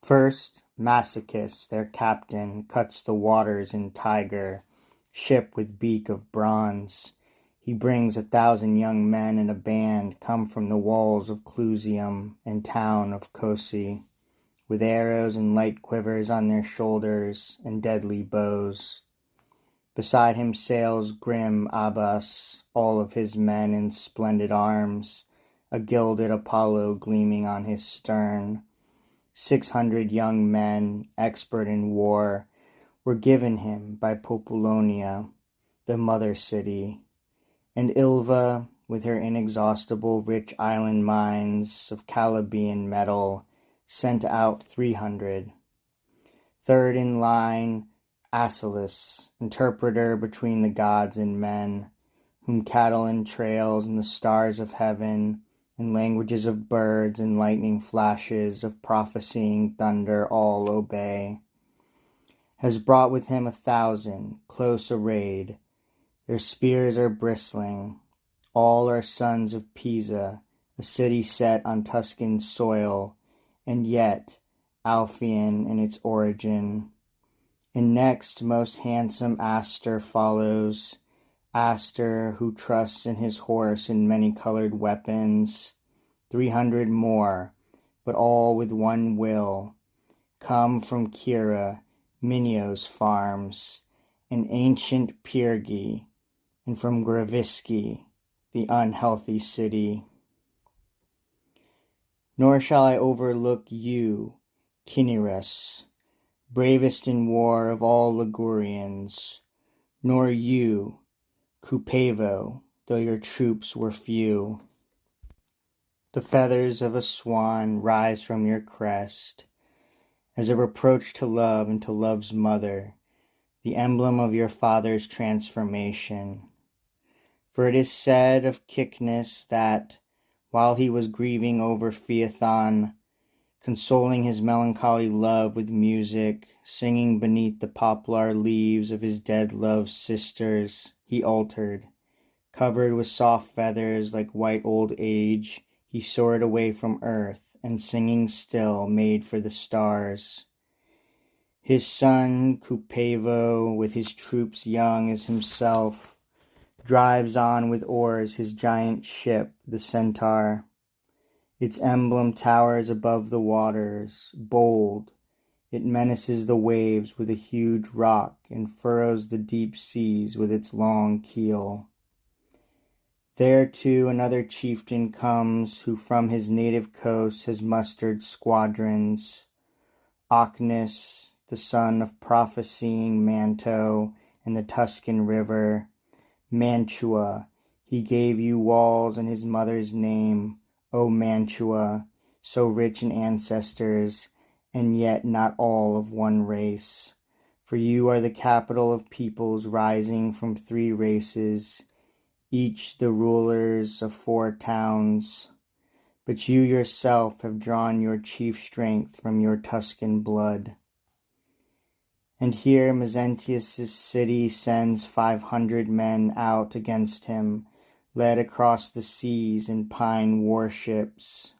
First, Masochist, their captain, cuts the waters in tiger, ship with beak of bronze. He brings 1,000 young men in a band come from the walls of Clusium and town of Cosi, with arrows and light quivers on their shoulders and deadly bows. Beside him sails grim Abas, all of his men in splendid arms, a gilded Apollo gleaming on his stern. 600 young men, expert in war, were given him by Populonia, the mother city, and Ilva, with her inexhaustible rich island mines of Calabian metal, sent out 300. Third in line, Asylas, interpreter between the gods and men, whom cattle and trails and the stars of heaven, and languages of birds and lightning flashes of prophesying thunder all obey, has brought with him 1,000, close arrayed. Their spears are bristling. All are sons of Pisa, a city set on Tuscan soil, and yet Alphian in its origin. And next most handsome Astur follows, Astur, who trusts in his horse and many-colored weapons. 300 more, but all with one will, come from Kira, Minio's farms, and ancient Pyrgi, and from Gravisci, the unhealthy city. Nor shall I overlook you, Cinyras, bravest in war of all Ligurians, nor you, Cupavo, though your troops were few. The feathers of a swan rise from your crest, as a reproach to love and to love's mother, the emblem of your father's transformation. For it is said of Cycnus that, while he was grieving over Phaethon, consoling his melancholy love with music, singing beneath the poplar leaves of his dead love's sisters, he altered. Covered with soft feathers like white old age, he soared away from earth, and singing still made for the stars. His son Cupavo, with his troops young as himself, drives on with oars his giant ship, the Centaur. Its emblem towers above the waters, bold. It menaces the waves with a huge rock and furrows the deep seas with its long keel. There, too, another chieftain comes, who from his native coast has mustered squadrons. Ocnus, the son of prophesying Manto and the Tuscan river. Mantua, he gave you walls in his mother's name, O Mantua, so rich in ancestors, and yet not all of one race. For you are the capital of peoples rising from 3 races, each the rulers of 4 towns. But you yourself have drawn your chief strength from your Tuscan blood. And here Mezentius' city sends 500 men out against him, led across the seas in pine warships.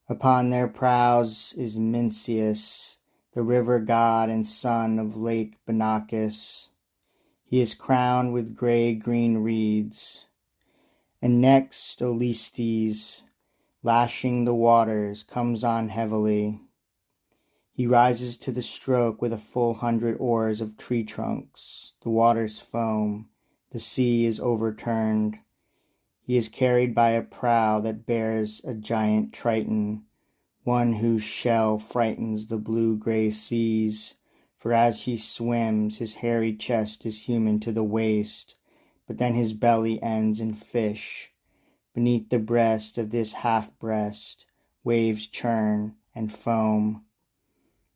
Upon their prows is Mincius, the river god and son of Lake Benacus. He is crowned with gray-green reeds. And next Olistes, lashing the waters, comes on heavily. He rises to the stroke with a full 100 oars of tree trunks. The waters foam. The sea is overturned. He is carried by a prow that bears a giant Triton, one whose shell frightens the blue-gray seas. For as he swims, his hairy chest is human to the waist, but then his belly ends in fish. Beneath the breast of this half-breast, waves churn and foam.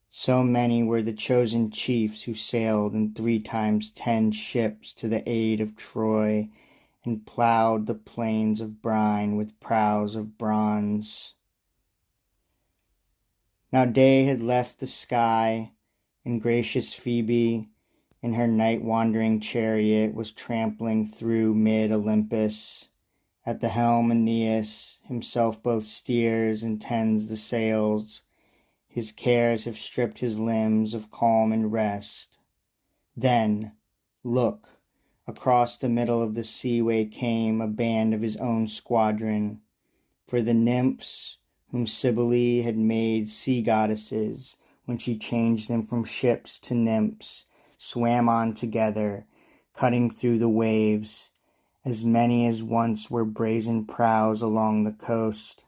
So many were the chosen chiefs who sailed in 3 times 10 ships to the aid of Troy, and plowed the plains of brine with prows of bronze. Now day had left the sky, and gracious Phoebe, in her night-wandering chariot, was trampling through mid-Olympus. At the helm Aeneas himself both steers and tends the sails. His cares have stripped his limbs of calm and rest. Then, look, across the middle of the seaway came a band of his own squadron, for the nymphs whom Cybele had made sea goddesses when she changed them from ships to nymphs swam on together, cutting through the waves, as many as once were brazen prows along the coast.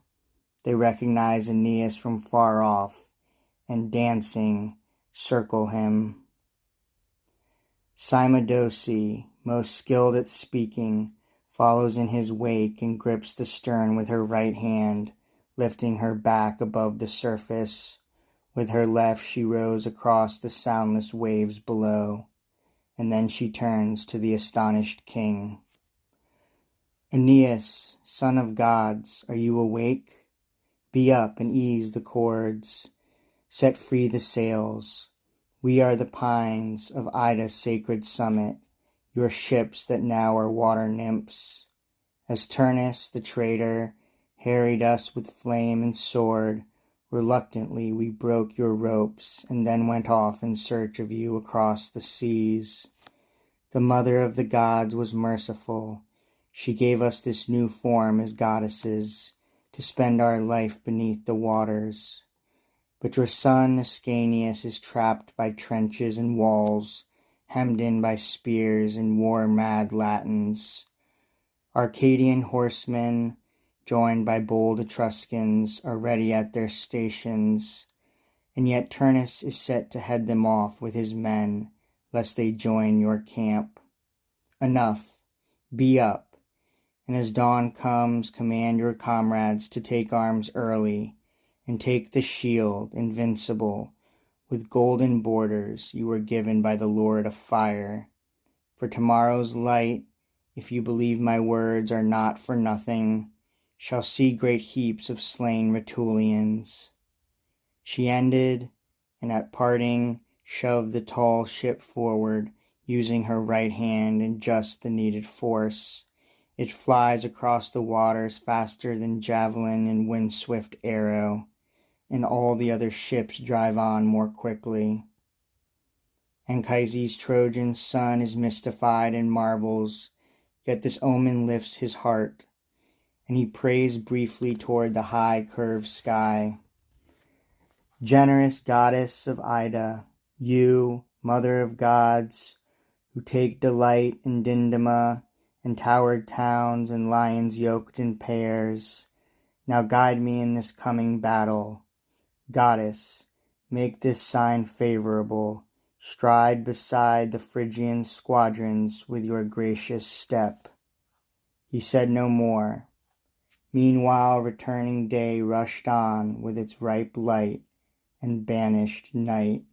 They recognize Aeneas from far off, and dancing, circle him. Cymodocea, most skilled at speaking, follows in his wake and grips the stern with her right hand, lifting her back above the surface. With her left she rows across the soundless waves below, and then she turns to the astonished king. Aeneas, son of gods, are you awake? Be up and ease the cords. Set free the sails. We are the pines of Ida's sacred summit, your ships that now are water nymphs. As Turnus, the traitor, harried us with flame and sword, reluctantly we broke your ropes and then went off in search of you across the seas. The mother of the gods was merciful. She gave us this new form as goddesses, to spend our life beneath the waters. But your son Ascanius is trapped by trenches and walls, hemmed in by spears and war-mad Latins. Arcadian horsemen, joined by bold Etruscans, are ready at their stations, and yet Turnus is set to head them off with his men, lest they join your camp. Enough, be up, and as dawn comes, command your comrades to take arms early, and take the shield, invincible, with golden borders you were given by the Lord of Fire. For tomorrow's light, if you believe my words are not for nothing, shall see great heaps of slain Rutulians. She ended, and at parting shoved the tall ship forward, using her right hand in just the needed force. It flies across the waters faster than javelin and wind-swift arrow, and all the other ships drive on more quickly. Anchises' Trojan son is mystified and marvels, yet this omen lifts his heart, and he prays briefly toward the high curved sky. Generous goddess of Ida, you, mother of gods, who take delight in Dindima and towered towns and lions yoked in pairs, now guide me in this coming battle. Goddess, make this sign favorable. Stride beside the Phrygian squadrons with your gracious step. He said no more. Meanwhile returning day rushed on with its ripe light and banished night.